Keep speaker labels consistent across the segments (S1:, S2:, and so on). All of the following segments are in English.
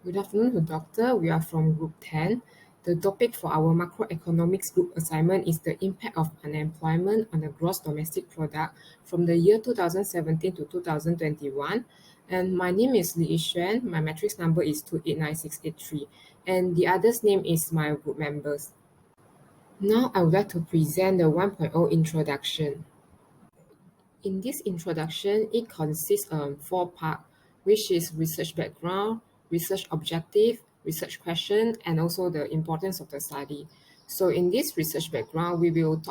S1: Good afternoon, Doctor. We are from Group 10. The topic for our macroeconomics group assignment is the impact of unemployment on the gross domestic product from the year 2017 to 2021. And my name is Yi Suen. My matrix number is 289683. And the other's name is my group members. Now I would like to present the 1.0 introduction. In this introduction, it consists of four parts, which is research background, research objective, research question, and also the importance of the study. So in this research background, we will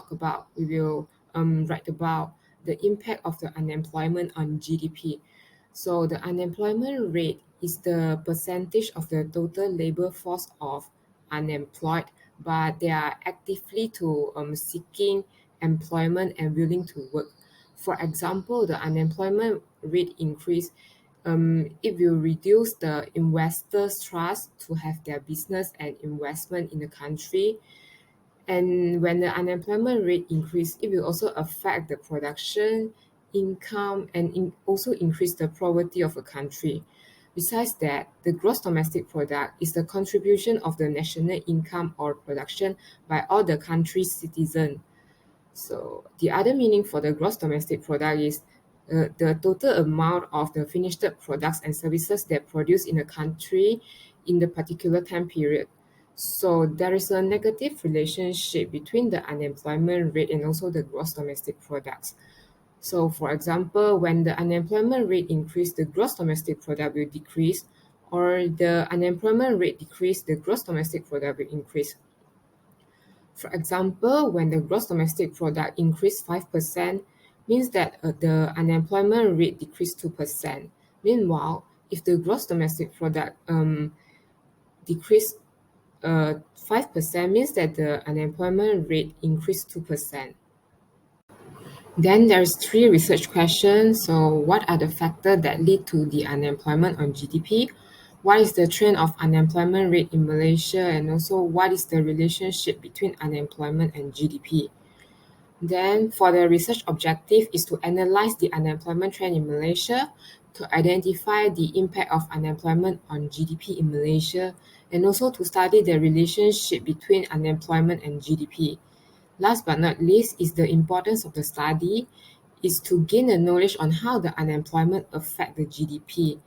S1: write about the impact of the unemployment on GDP. So the unemployment rate is the percentage of the total labor force of unemployed, but they are actively to seeking employment and willing to work. For example, the unemployment rate increase, it will reduce the investors' trust to have their business and investment in the country. And when the unemployment rate increase, it will also affect the production, income, and also increase the poverty of a country. Besides that, the gross domestic product is the contribution of the national income or production by all the country's citizens. So the other meaning for the gross domestic product is the total amount of the finished products and services that produced in a country in the particular time period. So there is a negative relationship between the unemployment rate and also the gross domestic products. So for example, when the unemployment rate increase, the gross domestic product will decrease, or the unemployment rate decrease, the gross domestic product will increase. For example, when the gross domestic product increased 5%, means that the unemployment rate decreased 2%. Meanwhile, if the gross domestic product decreased 5%, means that the unemployment rate increased 2%. Then there's three research questions. So what are the factors that lead to the unemployment on GDP? What is the trend of unemployment rate in Malaysia? And also what is the relationship between unemployment and GDP? Then for the research objective is to analyze the unemployment trend in Malaysia, to identify the impact of unemployment on GDP in Malaysia, and also to study the relationship between unemployment and GDP. Last but not least is the importance of the study is to gain the knowledge on how the unemployment affect the GDP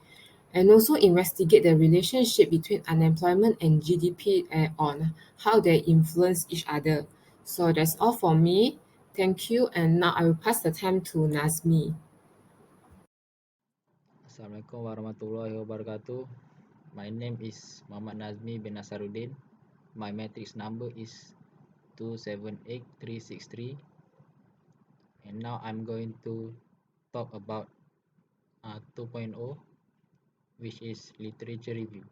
S1: and also investigate the relationship between unemployment and GDP on how they influence each other. So that's all for me. Thank you. And now I will pass the time to Nazmi.
S2: Assalamualaikum warahmatullahi wabarakatuh. My name is Muhammad Nazmi bin Nasarudin. My matrix number is 278363. And now I'm going to talk about 2.0, which is literature review.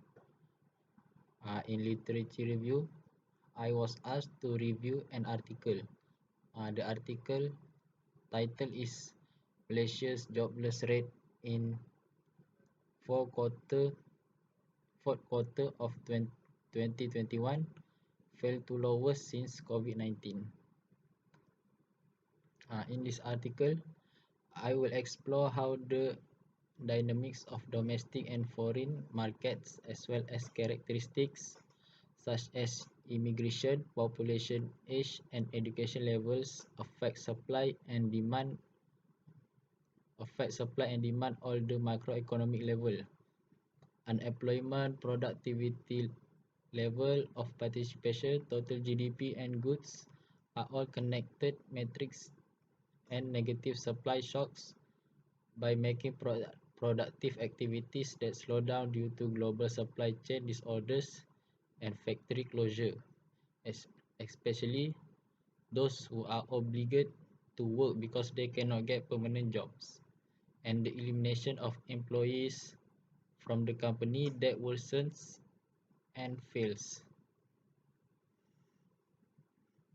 S2: In literature review, I was asked to review an article. The article title is Malaysia's jobless rate in fourth quarter of 2021 fell to lowest since COVID-19. In this article, I will explore how the dynamics of domestic and foreign markets, as well as characteristics such as immigration, population age, and education levels affect supply and demand all the macroeconomic level. Unemployment, productivity level of participation, total GDP, and goods are all connected metrics, and negative supply shocks by making productive activities that slow down due to global supply chain disorders and factory closure, especially those who are obligated to work because they cannot get permanent jobs, and the elimination of employees from the company that worsens and fails,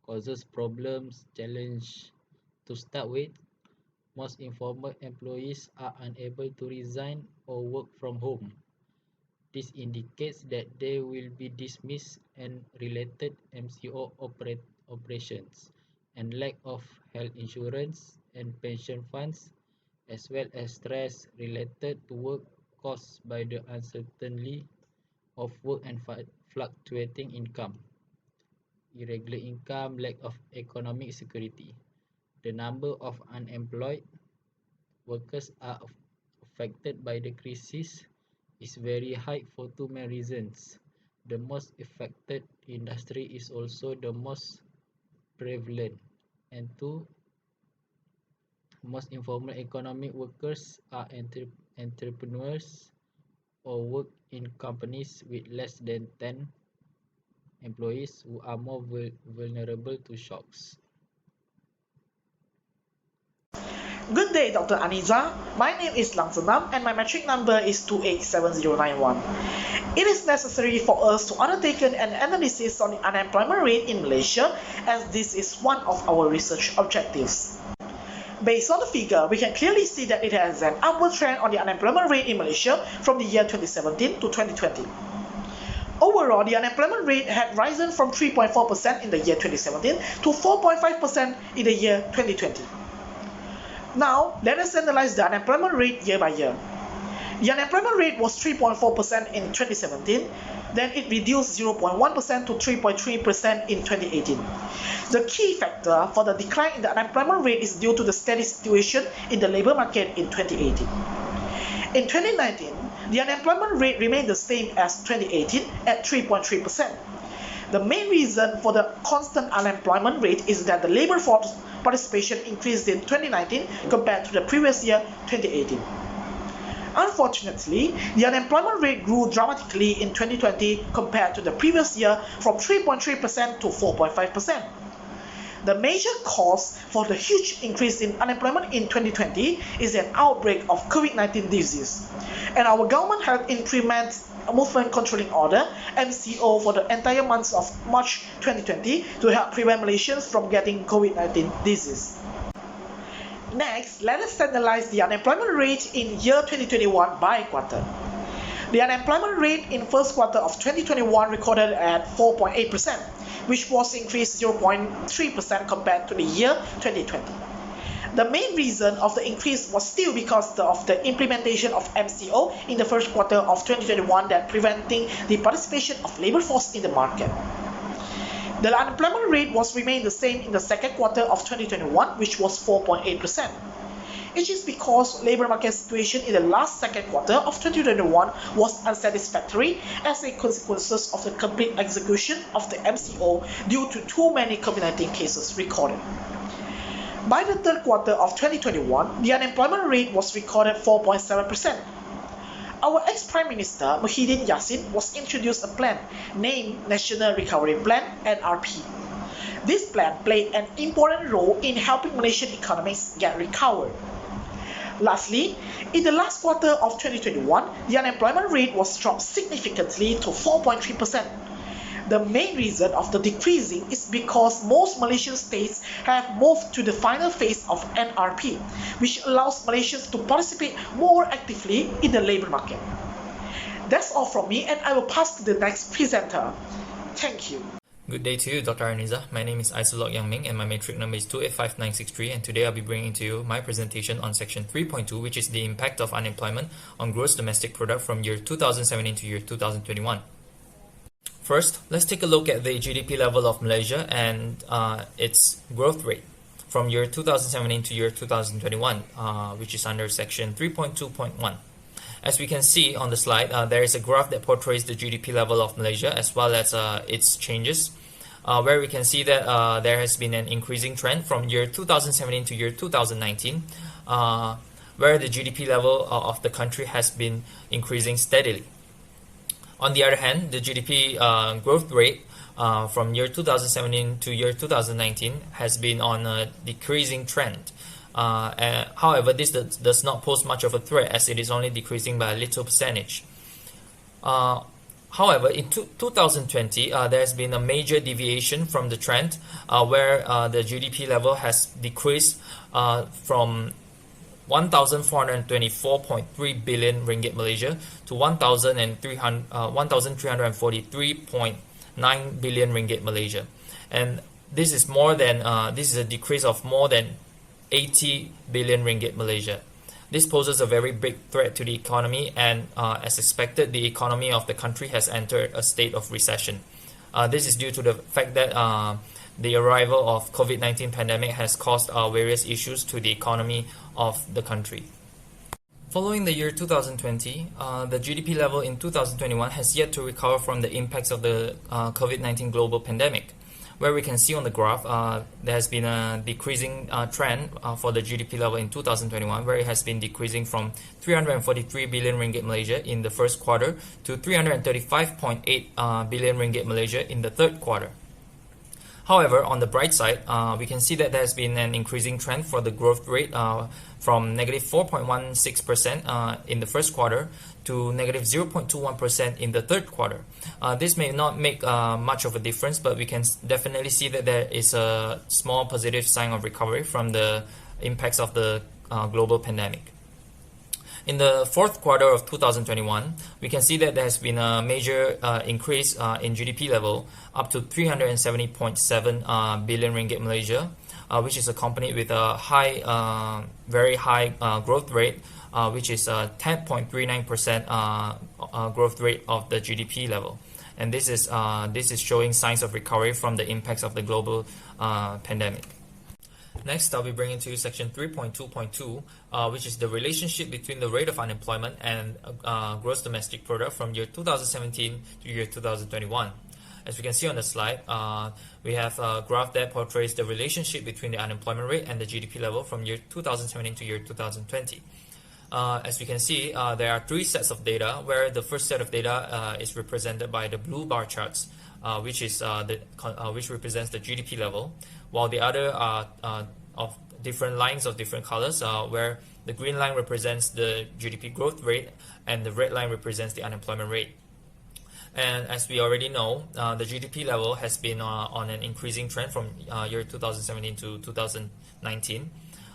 S2: causes problems, challenge. To start with, most informal employees are unable to resign or work from home. This indicates that they will be dismissed, and related MCO operations, and lack of health insurance and pension funds, as well as stress related to work caused by the uncertainty of work and fluctuating income, irregular income, lack of economic security. The number of unemployed workers are affected by the crisis is very high for two main reasons. The most affected industry is also the most prevalent, and two, most informal economic workers are entrepreneurs or work in companies with less than 10 employees who are more vulnerable to shocks.
S3: Good day, Dr. Aniza. My name is Zhen Nam and my metric number is 287091. It is necessary for us to undertake an analysis on the unemployment rate in Malaysia, as this is one of our research objectives. Based on the figure, we can clearly see that it has an upward trend on the unemployment rate in Malaysia from the year 2017 to 2020. Overall, the unemployment rate had risen from 3.4% in the year 2017 to 4.5% in the year 2020. Now, let us analyze the unemployment rate year by year. The unemployment rate was 3.4% in 2017, then it reduced 0.1% to 3.3% in 2018. The key factor for the decline in the unemployment rate is due to the steady situation in the labor market in 2018. In 2019, the unemployment rate remained the same as 2018 at 3.3%. The main reason for the constant unemployment rate is that the labor force participation increased in 2019 compared to the previous year, 2018. Unfortunately, the unemployment rate grew dramatically in 2020 compared to the previous year from 3.3% to 4.5%. The major cause for the huge increase in unemployment in 2020 is an outbreak of COVID-19 disease, and our government had implemented a movement controlling order (MCO) for the entire months of March 2020 to help prevent Malaysians from getting COVID-19 disease. Next, let us analyze the unemployment rate in year 2021 by quarter. The unemployment rate in first quarter of 2021 recorded at 4.8%, which was increased 0.3% compared to the year 2020. The main reason of the increase was still because of the implementation of MCO in the first quarter of 2021 that preventing the participation of labor force in the market. The unemployment rate was remained the same in the second quarter of 2021, which was 4.8%. It is because labor market situation in the last second quarter of 2021 was unsatisfactory as a consequence of the complete execution of the MCO due to too many COVID-19 cases recorded. By the third quarter of 2021, the unemployment rate was recorded 4.7%. Our ex-Prime Minister Muhyiddin Yassin was introduced a plan named National Recovery Plan (NRP). This plan played an important role in helping Malaysian economies get recovered. Lastly, in the last quarter of 2021, the unemployment rate was dropped significantly to 4.3%. The main reason of the decreasing is because most Malaysian states have moved to the final phase of NRP, which allows Malaysians to participate more actively in the labor market. That's all from me, and I will pass to the next presenter. Thank you.
S4: Good day to you, Dr. Aniza. My name is Isir Ming and my metric number is 285963, and today I'll be bringing to you my presentation on section 3.2, which is the impact of unemployment on gross domestic product from year 2017 to year 2021. First, let's take a look at the GDP level of Malaysia and its growth rate from year 2017 to year 2021, which is under section 3.2.1. As we can see on the slide, there is a graph that portrays the GDP level of Malaysia as well as its changes, where we can see that there has been an increasing trend from year 2017 to year 2019, where the GDP level of the country has been increasing steadily. On the other hand, the GDP growth rate from year 2017 to year 2019 has been on a decreasing trend. However, this does not pose much of a threat as it is only decreasing by a little percentage. However, in 2020, there has been a major deviation from the trend where the GDP level has decreased from 1,424.3 billion ringgit Malaysia to 1,343.9 billion ringgit Malaysia, and this is a decrease of more than 80 billion ringgit Malaysia. This poses a very big threat to the economy, and as expected, the economy of the country has entered a state of recession. This is due to the fact that the arrival of COVID-19 pandemic has caused various issues to the economy of the country. Following the year 2020, the GDP level in 2021 has yet to recover from the impacts of the COVID-19 global pandemic. Where we can see on the graph, there has been a decreasing trend for the GDP level in 2021, where it has been decreasing from 343 billion ringgit Malaysia in the first quarter to 335.8 billion ringgit Malaysia in the third quarter. However, on the bright side, we can see that there has been an increasing trend for the growth rate from negative 4.16% in the first quarter to negative 0.21% in the third quarter. This may not make much of a difference, but we can definitely see that there is a small positive sign of recovery from the impacts of the global pandemic. In the fourth quarter of 2021, we can see that there has been a major increase in GDP level up to 370.7 billion ringgit Malaysia, which is accompanied with a high, very high growth rate, which is 10.39% growth rate of the GDP level. And this is showing signs of recovery from the impacts of the global pandemic. Next, I'll be bringing to you section 3.2.2, which is the relationship between the rate of unemployment and gross domestic product from year 2017 to year 2021. As we can see on the slide, we have a graph that portrays the relationship between the unemployment rate and the GDP level from year 2017 to year 2020. As we can see, there are three sets of data, where the first set of data is represented by the blue bar charts, which represents the GDP level, while the other are of different lines of different colors, where the green line represents the GDP growth rate and the red line represents the unemployment rate. And as we already know, the GDP level has been on an increasing trend from year 2017 to 2019,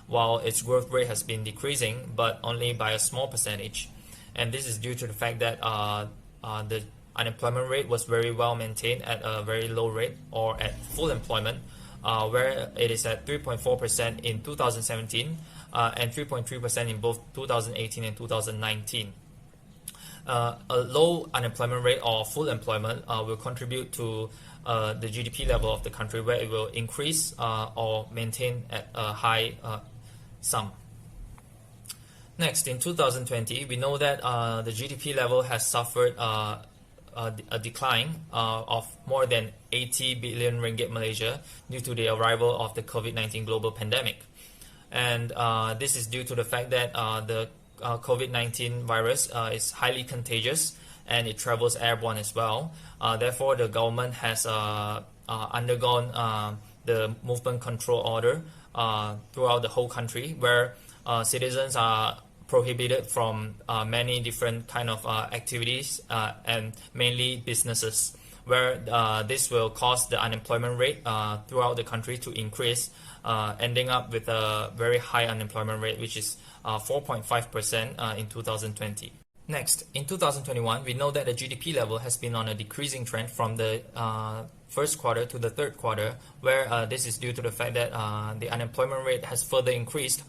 S4: while its growth rate has been decreasing, but only by a small percentage. And this is due to the fact that the unemployment rate was very well maintained at a very low rate, or at full employment, where it is at 3.4% in 2017 and 3.3% in both 2018 and 2019. A low unemployment rate or full employment will contribute to the GDP level of the country, where it will increase or maintain at a high sum. Next, in 2020, we know that the GDP level has suffered a decline of more than 80 billion ringgit Malaysia due to the arrival of the COVID-19 global pandemic. And this is due to the fact that the COVID-19 virus is highly contagious and it travels airborne as well. Therefore, the government has undergone the movement control order throughout the whole country, where citizens are prohibited from many different kind of activities and mainly businesses, where this will cause the unemployment rate throughout the country to increase, ending up with a very high unemployment rate, which is 4.5% in 2020. Next, in 2021, we know that the GDP level has been on a decreasing trend from the first quarter to the third quarter, where this is due to the fact that the unemployment rate has further increased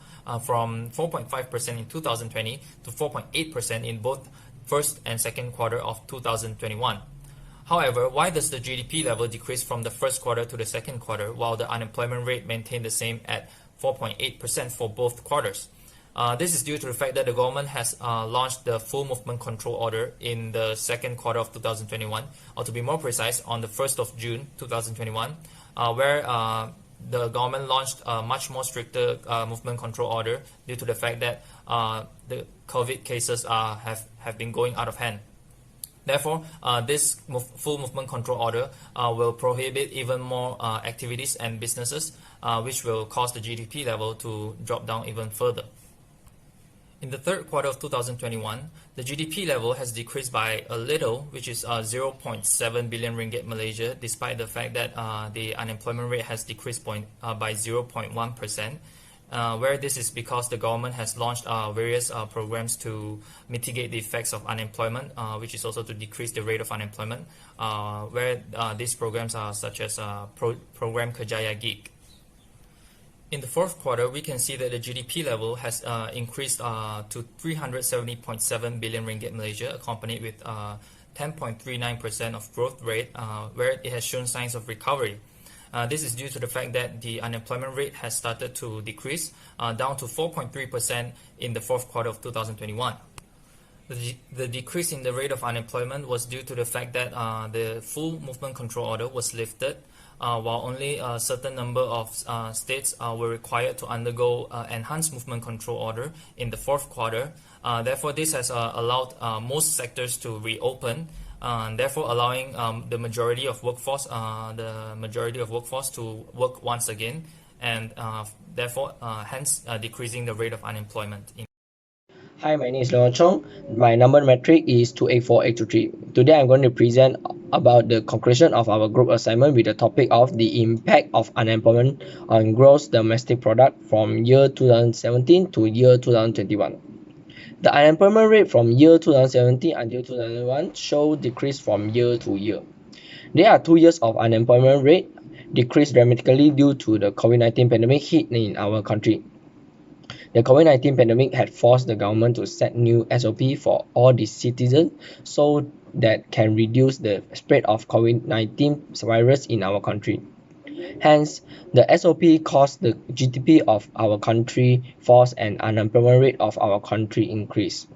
S4: from 4.5% in 2020 to 4.8% in both first and second quarter of 2021. However, why does the GDP level decrease from the first quarter to the second quarter, while the unemployment rate maintained the same at 4.8% for both quarters? This is due to the fact that the government has launched the full movement control order in the second quarter of 2021, or to be more precise, on the 1st of June 2021, where the government launched a much more stricter movement control order due to the fact that the COVID cases have been going out of hand. Therefore, this full movement control order will prohibit even more activities and businesses, which will cause the GDP level to drop down even further. In the third quarter of 2021, the GDP level has decreased by a little, which is 0.7 billion ringgit Malaysia, despite the fact that the unemployment rate has decreased by 0.1%, where this is because the government has launched various programs to mitigate the effects of unemployment, which is also to decrease the rate of unemployment, where these programs are such as Program Kerjaya Gig. In the fourth quarter, we can see that the GDP level has increased to 370.7 billion ringgit Malaysia, accompanied with 10.39% of growth rate, where it has shown signs of recovery. This is due to the fact that the unemployment rate has started to decrease, down to 4.3% in the fourth quarter of 2021. The decrease in the rate of unemployment was due to the fact that the full movement control order was lifted, while only a certain number of states were required to undergo enhanced movement control order in the fourth quarter. Therefore, this has allowed most sectors to reopen, therefore allowing the majority of workforce to work once again, and therefore hence decreasing the rate of unemployment.
S5: Hi, my name is Leong. My number metric is 284823. Today I'm going to present about the conclusion of our group assignment with the topic of the impact of unemployment on gross domestic product from year 2017 to year 2021. The unemployment rate from year 2017 until 2021 show decrease from year to year. There are 2 years of unemployment rate decreased dramatically due to the COVID-19 pandemic hit in our country. The COVID-19 pandemic had forced the government to set new SOP for all the citizens so that can reduce the spread of COVID-19 virus in our country. Hence, the SOP caused the GDP of our country falls and unemployment rate of our country increase.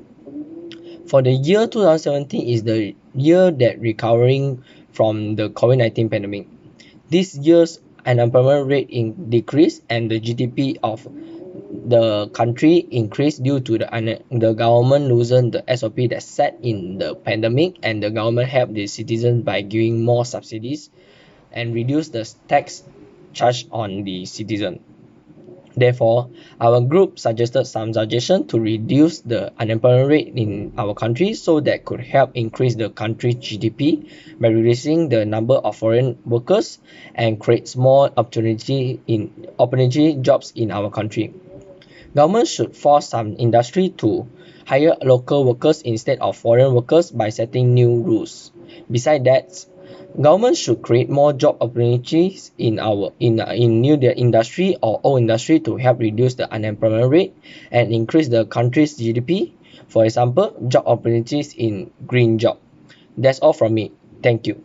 S5: For the year 2017 is the year that recovering from the COVID-19 pandemic. This year's unemployment rate decreased and the GDP of the country increased due to the government loosened the SOP that set in the pandemic, and the government helped the citizens by giving more subsidies and reduce the tax charge on the citizen. Therefore, our group suggested some suggestions to reduce the unemployment rate in our country so that could help increase the country's GDP by reducing the number of foreign workers and creates more opportunity jobs in our country. Government should force some industry to hire local workers instead of foreign workers by setting new rules. Besides that, government should create more job opportunities in new industry or old industry to help reduce the unemployment rate and increase the country's GDP. For example, job opportunities in green job. That's all from me. Thank you.